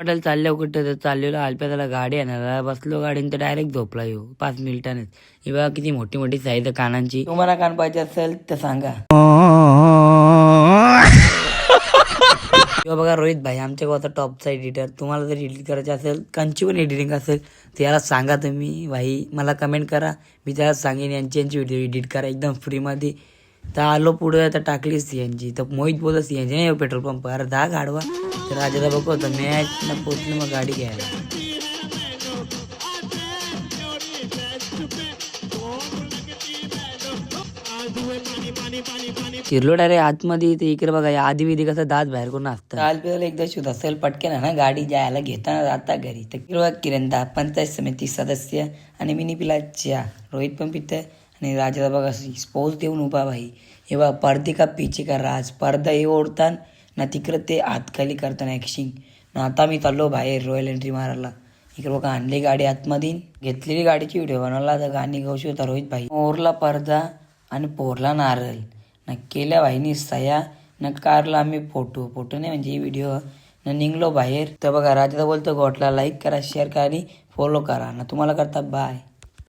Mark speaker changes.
Speaker 1: Hotel चाललो कुठं तर चाललेलो अल्प्या त्याला गाडी आणायला बसलो गाडीने तर डायरेक्ट झोपला येऊ 5 मिनिटांनीच. ही बघा किती मोठी मोठी साईज कानांची. तुम्हाला कान पाहिजे असेल तर सांगा. किंवा बघा रोहित भाई आमच्या गावाचा टॉपचा एडिटर. तुम्हाला जर एडिट करायचं असेल कंची पण एडिटिंग असेल तर याला सांगा तुम्ही भाई, मला कमेंट करा, मी त्याला सांगेन यांची व्हिडिओ एडिट करा एकदम फ्रीमध्ये. तर आलो पुढे तर टाकली सीएनजी. तर मोहित बोलत सीएनजी नाही पेट्रोल पंप अरे दहा गाडवा. तर राजाला बघतो मॅच ना पोचलं मग गाडी घ्यायला. शिरलो डायरेक्ट आतमध्ये. ते इकडे बघा आधी विधी कसं दात बाहेर करून असतं. काल पिळाला एकदा शोध असेल पटकन ना गाडी जायला घेताना जाता घरी. तर किंवा किरणदा पंचायत समिती सदस्य आणि मिनी पिला चहा. रोहित पण पित आणि राजाला बघा स्पोज देऊन उभा भाई. हे बघा पर्दे का पीछे का राज. पडदा हे ओढतान ना तिकडं ते हातखाली करताना ऍक्शिंग ना. आता मी चाललो बाहेर रॉयल एंट्री मारायला. इकडे बघा आणली गाडी आतमध्ये. घेतलेली गाडीची व्हिडिओ बनवला तर गाणी गावशी होता रोहित भाई. ओरला पडदा आणि पोरला नारळ ना. केल्या भाईनी सया ना. कारला आम्ही फोटो नाही म्हणजे व्हिडिओ ना. निघलो बाहेर. तर बघा राजा बोलतो गोटला लाईक करा, शेअर करा आणि फॉलो करा ना. तुम्हाला करता बाय.